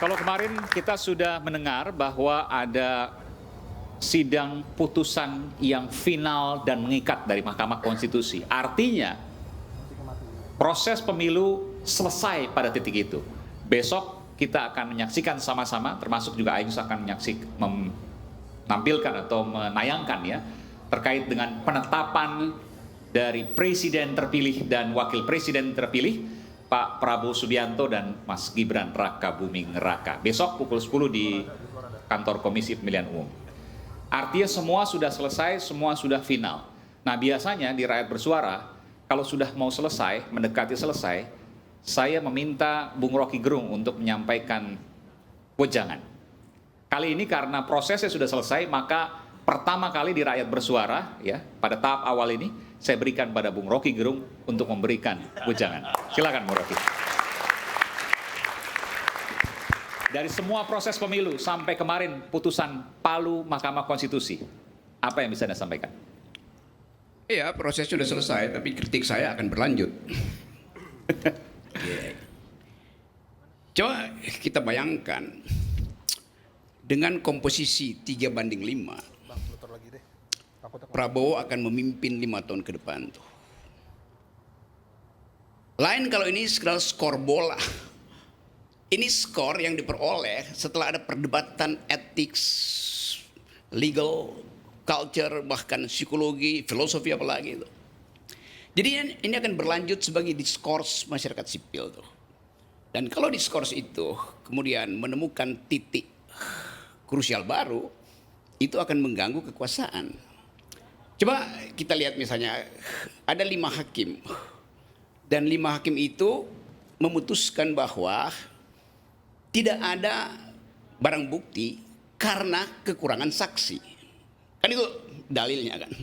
Kalau kemarin kita sudah mendengar bahwa ada sidang putusan yang final dan mengikat dari Mahkamah Konstitusi. Artinya proses pemilu selesai pada titik itu. Besok kita akan menyaksikan sama-sama, termasuk juga Ainus akan menampilkan atau menayangkan ya, terkait dengan penetapan dari Presiden terpilih dan Wakil Presiden terpilih, Pak Prabowo Subianto dan Mas Gibran Rakabuming Raka. Besok pukul 10 di kantor Komisi Pemilihan Umum. Artinya semua sudah selesai, semua sudah final. Nah biasanya di Rakyat Bersuara, kalau sudah mau selesai, mendekati selesai, saya meminta Bung Rocky Gerung untuk menyampaikan wejangan. Kali ini karena prosesnya sudah selesai, maka pertama kali di Rakyat Bersuara, ya, pada tahap awal ini, saya berikan pada Bung Rocky Gerung untuk memberikan wejangan. Silakan Bung Rocky. Dari semua proses pemilu sampai kemarin putusan Palu Mahkamah Konstitusi, apa yang bisa Anda sampaikan? Iya, proses sudah selesai, tapi kritik saya akan berlanjut. Coba kita bayangkan dengan komposisi 3:5, Prabowo akan memimpin 5 tahun ke depan tuh. Lain kalau ini sekedar skor bola. Ini skor yang diperoleh setelah ada perdebatan etik, legal, culture, bahkan psikologi, filosofi apalagi itu. Jadi ini akan berlanjut sebagai diskurs masyarakat sipil tuh. Dan kalau diskurs itu kemudian menemukan titik krusial baru, itu akan mengganggu kekuasaan. Coba kita lihat misalnya ada 5 hakim. Dan 5 hakim itu memutuskan bahwa tidak ada barang bukti karena kekurangan saksi. Kan itu dalilnya kan.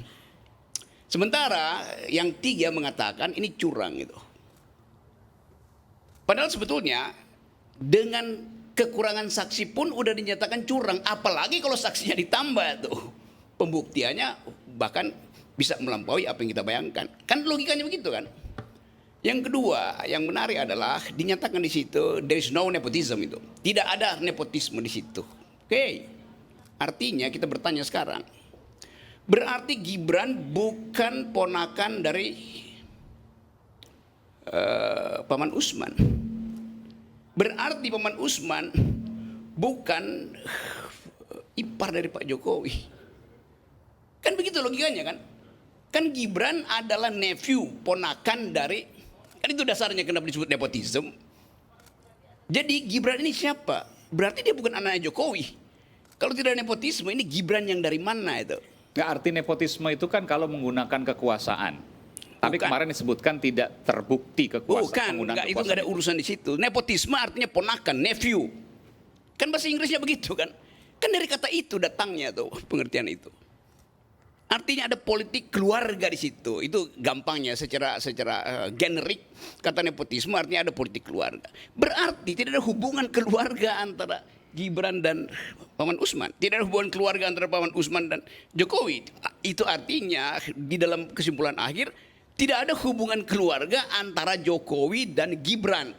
Sementara yang 3 mengatakan ini curang itu. Padahal sebetulnya dengan kekurangan saksi pun udah dinyatakan curang. Apalagi kalau saksinya ditambah tuh. Pembuktiannya bahkan bisa melampaui apa yang kita bayangkan. Kan logikanya begitu kan. Yang kedua, yang menarik adalah dinyatakan di situ there is no nepotism itu. Tidak ada nepotisme di situ. Oke. Artinya kita bertanya sekarang. Berarti Gibran bukan ponakan dari Paman Usman. Berarti Paman Usman bukan ipar dari Pak Jokowi. Kan begitu logikanya kan? Kan Gibran adalah nephew, ponakan dari, kan itu dasarnya kenapa disebut nepotisme. Jadi Gibran ini siapa? Berarti dia bukan anaknya Jokowi. Kalau tidak nepotisme, ini Gibran yang dari mana itu? Nggak, arti nepotisme itu kan kalau menggunakan kekuasaan. Tapi bukan. Kemarin disebutkan tidak terbukti kekuasaan. Bukan, enggak, itu nggak ada urusan di situ. Nepotisme artinya ponakan, nephew. Kan bahasa Inggrisnya begitu kan? Kan dari kata itu datangnya tuh pengertian itu. Artinya ada politik keluarga di situ. Itu gampangnya secara generik kata nepotisme artinya ada politik keluarga. Berarti tidak ada hubungan keluarga antara Gibran dan Paman Usman. Tidak ada hubungan keluarga antara Paman Usman dan Jokowi. Itu artinya di dalam kesimpulan akhir tidak ada hubungan keluarga antara Jokowi dan Gibran.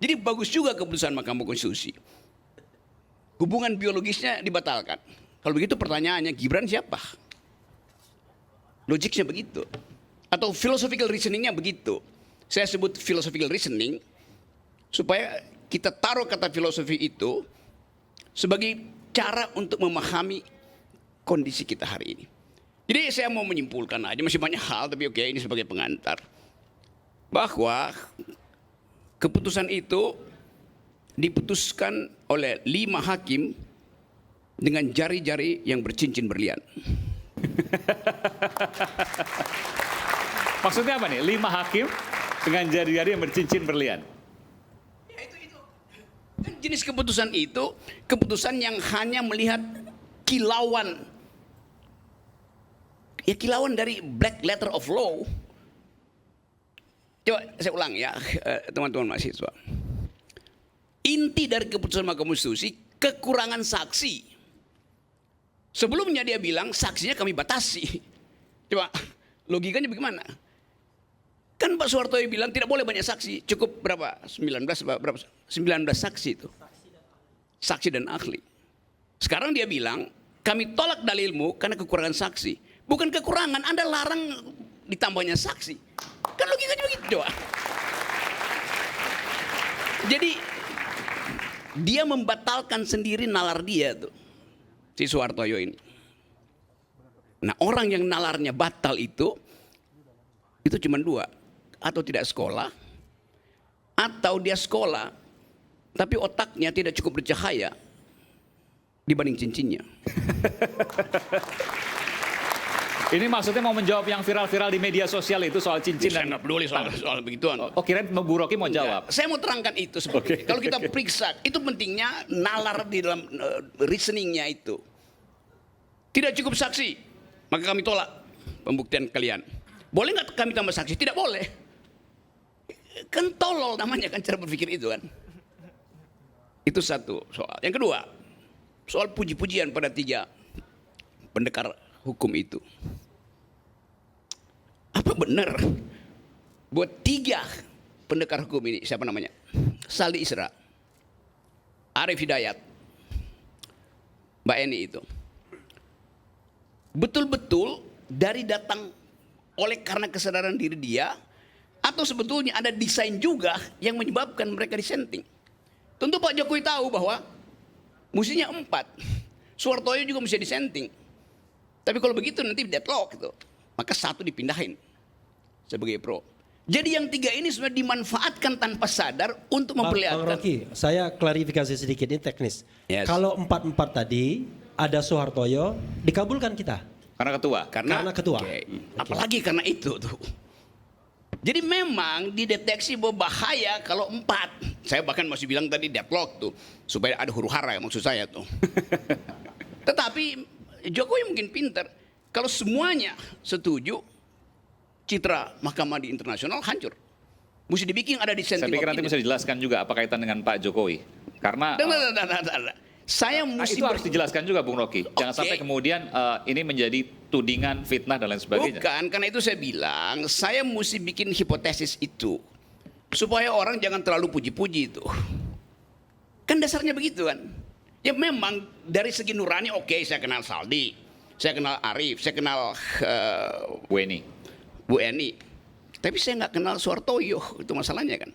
Jadi bagus juga keputusan Mahkamah Konstitusi. Hubungan biologisnya dibatalkan. Kalau begitu pertanyaannya Gibran siapa? Logiknya begitu. Atau philosophical reasoningnya begitu. Saya sebut philosophical reasoning supaya kita taruh kata filosofi itu sebagai cara untuk memahami kondisi kita hari ini. Jadi saya mau menyimpulkan aja, masih banyak hal tapi oke, ini sebagai pengantar. Bahwa keputusan itu diputuskan oleh 5 hakim dengan jari-jari yang bercincin berlian. Maksudnya apa nih? 5 hakim dengan jari-jari yang bercincin berlian. Ya, itu. Kan jenis keputusan itu keputusan yang hanya melihat kilauan. Ya kilauan dari black letter of law. Coba saya ulang ya teman-teman mahasiswa. Inti dari keputusan Mahkamah Konstitusi kekurangan saksi. Sebelumnya dia bilang saksinya kami batasi. Coba logikanya bagaimana? Kan Pak Soeharto bilang tidak boleh banyak saksi, cukup berapa? 19 saksi itu. saksi dan ahli. Sekarang dia bilang, kami tolak dalilmu karena kekurangan saksi. Bukan kekurangan, Anda larang ditambahnya saksi. Kan logikanya begitu doang. Jadi dia membatalkan sendiri nalar dia tuh, si Suhartoyo ini. Nah, orang yang nalarnya batal itu cuma dua. Atau tidak sekolah, atau dia sekolah, tapi otaknya tidak cukup bercahaya dibanding cincinnya. Ini maksudnya mau menjawab yang viral-viral di media sosial itu soal cincin Saya dan nggak peduli soal begituan. Oh, kirain Bu Rocky mau jawab. Saya mau terangkan itu sebenarnya. Kalau kita periksa, itu pentingnya nalar di dalam reasoningnya itu. Tidak cukup saksi, maka kami tolak pembuktian kalian. Boleh nggak kami tambah saksi? Tidak boleh. Kan tolol namanya kan cara berpikir itu kan. Itu satu soal. Yang kedua, soal puji-pujian pada 3 pendekar hukum itu. Apa benar buat 3 pendekar hukum ini, siapa namanya? Saldi Isra, Arif Hidayat, Mbak Eni itu betul-betul dari datang oleh karena kesadaran diri dia, atau sebetulnya ada desain juga yang menyebabkan mereka disenting. Tentu Pak Jokowi tahu bahwa mestinya 4, Suhartoyo juga mesti disenting. Tapi kalau begitu nanti deadlock gitu. Maka 1 dipindahin sebagai pro. Jadi yang 3 ini sebenarnya dimanfaatkan tanpa sadar untuk memperlihatkan. Bang Rocky, saya klarifikasi sedikit, ini teknis. Yes. Kalau 4-4 tadi ada Suhartoyo, dikabulkan kita. Karena ketua. Karena ketua. Oke. Apalagi karena itu tuh. Jadi memang dideteksi bahwa bahaya kalau 4. Saya bahkan masih bilang tadi deadlock tuh. Supaya ada huru hara ya maksud saya tuh. Tetapi Jokowi mungkin pintar. Kalau semuanya setuju, citra mahkamah di internasional hancur. Mesti dibikin ada dissenting Saya pikir nanti opinion. bisa dijelaskan juga apa kaitan dengan Pak Jokowi. Karena Saya mesti itu harus dijelaskan juga Bung Rocky. Jangan Oke. sampai kemudian ini menjadi tudingan, fitnah dan lain sebagainya. Bukan, karena itu saya bilang, saya mesti bikin hipotesis itu. Supaya orang jangan terlalu puji-puji itu. Kan dasarnya begitu kan. Ya memang dari segi nurani oke, saya kenal Saldi, saya kenal Arif, saya kenal Bu Eni. Bu Eni. Tapi saya nggak kenal Suhartoyo, itu masalahnya kan.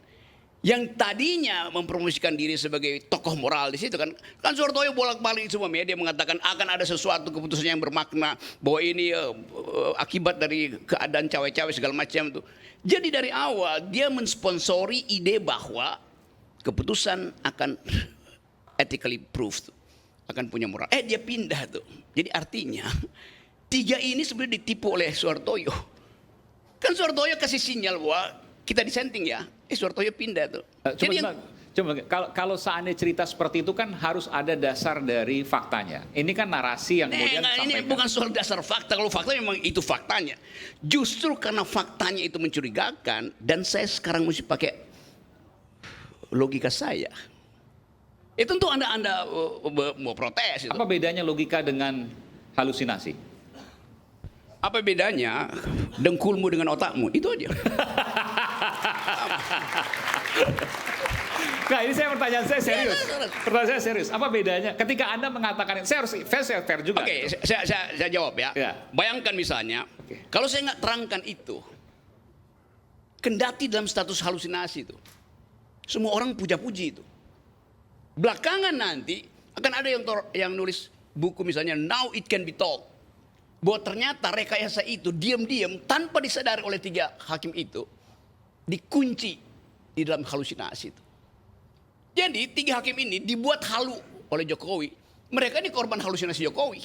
Yang tadinya mempromosikan diri sebagai tokoh moral di situ kan Suhartoyo bolak-balik semua media mengatakan akan ada sesuatu keputusan yang bermakna bahwa ini akibat dari keadaan cawe-cawe segala macam itu. Jadi dari awal dia mensponsori ide bahwa keputusan akan ethically proved, akan punya moral. Dia pindah tuh. Jadi artinya 3 ini sebenarnya ditipu oleh Suhartoyo. Kan Suhartoyo kasih sinyal bahwa kita disenting ya. Suhartoyo pindah tuh. Coba kalau seandainya cerita seperti itu kan harus ada dasar dari faktanya. Ini kan narasi yang kemudian Ini disampaikan. bukan soal dasar fakta. Kalau fakta memang itu faktanya. Justru karena faktanya itu mencurigakan dan saya sekarang mesti pakai logika saya. Tentu Anda mau protes itu. Apa bedanya logika dengan halusinasi? Apa bedanya dengkulmu dengan otakmu? Itu aja. Nah ini pertanyaan saya serius. Pertanyaan saya serius. Apa bedanya ketika Anda mengatakan saya harus fair juga. Oke, saya jawab ya. Ya. Bayangkan misalnya, kalau saya nggak terangkan itu, kendati dalam status halusinasi itu, semua orang puja-puji itu. Belakangan nanti akan ada yang nulis buku misalnya Now It Can Be Told, bahwa ternyata rekayasa itu diam-diam tanpa disadari oleh 3 hakim itu dikunci di dalam halusinasi itu. Jadi 3 hakim ini dibuat halu oleh Jokowi. Mereka ini korban halusinasi Jokowi.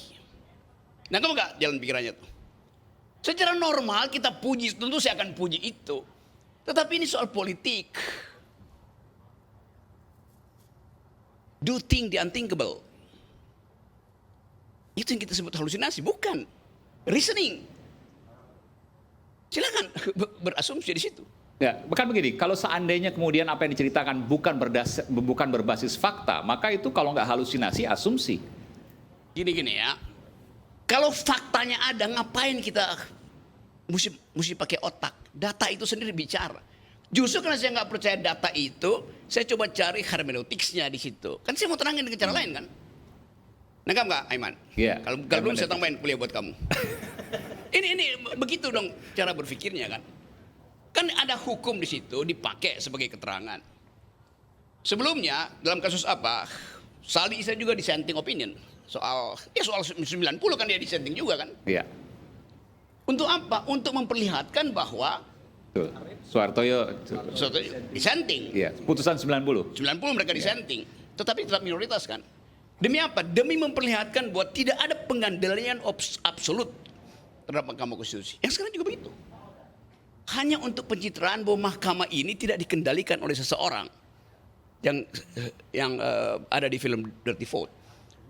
Nah, kamu nggak jalan pikirannya tuh? Secara normal kita puji, tentu saya akan puji itu. Tetapi ini soal politik. Do think the unthinkable. Itu yang kita sebut halusinasi, bukan reasoning. Silakan berasumsi di situ. Ya, bukan begini. Kalau seandainya kemudian apa yang diceritakan bukan berbasis fakta, maka itu kalau nggak halusinasi, asumsi. Gini ya. Kalau faktanya ada, ngapain kita mesti pakai otak? Data itu sendiri bicara. Justru karena saya nggak percaya data itu, saya coba cari hermeneutiknya di situ. Kan saya mau terangin dengan cara lain kan. Nangkap nggak, Aiman? Iya. Kalau belum saya tambahin kuliah buat kamu. ini begitu dong cara berpikirnya kan. Kan ada hukum di situ dipakai sebagai keterangan. Sebelumnya dalam kasus apa? Sali Isa juga dissenting opinion soal 90 kan dia dissenting juga kan. Iya. Untuk apa? Untuk memperlihatkan bahwa Betul. Soehartoyo. suatu dissenting. Iya. Putusan 90. 90 mereka dissenting, tetapi tetap minoritas kan. Demi apa? Demi memperlihatkan bahwa tidak ada pengendalian absolut terhadap Mahkamah Konstitusi. Yang sekarang juga begitu. Hanya untuk pencitraan bahwa mahkamah ini tidak dikendalikan oleh seseorang yang ada di film Dirty Vote.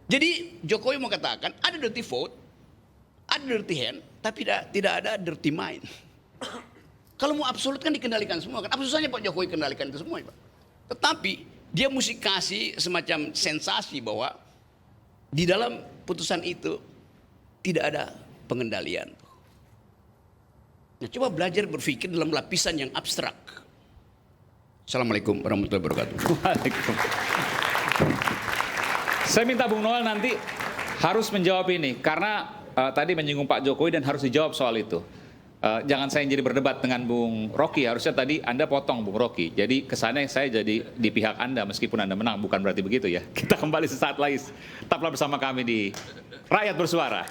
Jadi Jokowi mau katakan ada dirty vote, ada dirty hand, tapi tidak ada dirty mind. Kalau mau absolut kan dikendalikan semua kan. Apa susahnya Pak Jokowi kendalikan itu semua Pak. Tetapi dia mesti kasih semacam sensasi bahwa di dalam putusan itu tidak ada pengendalian. Nah, coba belajar berpikir dalam lapisan yang abstrak. Assalamualaikum warahmatullahi wabarakatuh. Saya minta Bung Noel nanti harus menjawab ini karena tadi menyinggung Pak Jokowi dan harus dijawab soal itu. Jangan saya yang jadi berdebat dengan Bung Rocky, harusnya tadi Anda potong Bung Rocky. Jadi kesannya saya jadi di pihak Anda meskipun Anda menang, bukan berarti begitu ya. Kita kembali sesaat lagi. Tetaplah bersama kami di Rakyat Bersuara.